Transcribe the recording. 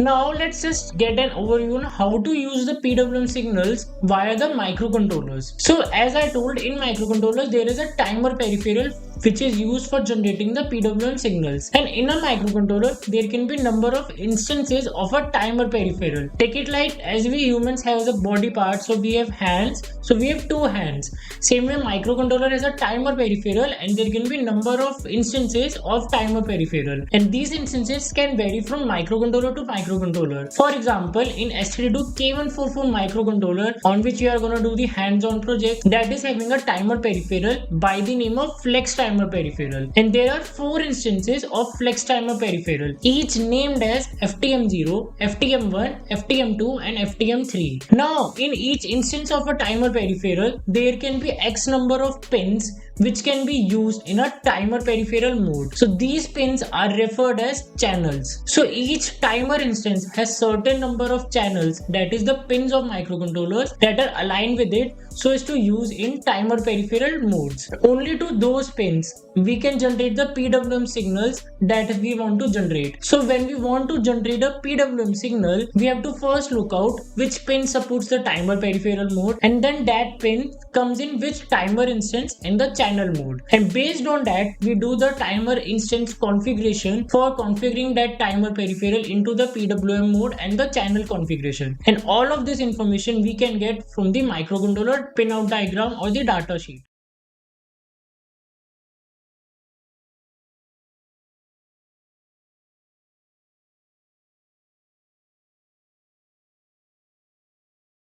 Now let's just get an overview on how to use the PWM signals via the microcontrollers. So as I told, in microcontrollers there is a timer peripheral which is used for generating the PWM signals, and in a microcontroller there can be number of instances of a timer peripheral. Take it like as we humans have the body part, so we have hands, so we have two hands. Same way microcontroller has a timer peripheral and there can be number of instances of timer peripheral, and these instances can vary from microcontroller to microcontroller. For example, in S32K144 microcontroller on which we are going to do the hands-on project, that is having a timer peripheral by the name of flex timer peripheral, and there are 4 instances of flex timer peripheral, each named as FTM0, FTM1, FTM2 and FTM3. Now in each instance of a timer peripheral there can be X number of pins which can be used in a timer peripheral mode. So these pins are referred as channels. So each timer instance has certain number of channels, that is the pins of microcontrollers, that are aligned with it so as to use in timer peripheral modes. Only to those pins we can generate the PWM signals that we want to generate. So when we want to generate a PWM signal, we have to first look out which pin supports the timer peripheral mode, and then that pin comes in which timer instance in the channel mode, and based on that we do the timer instance configuration for configuring that timer peripheral into the PWM mode and the channel configuration. And all of this information we can get from the microcontroller pinout diagram or the data sheet.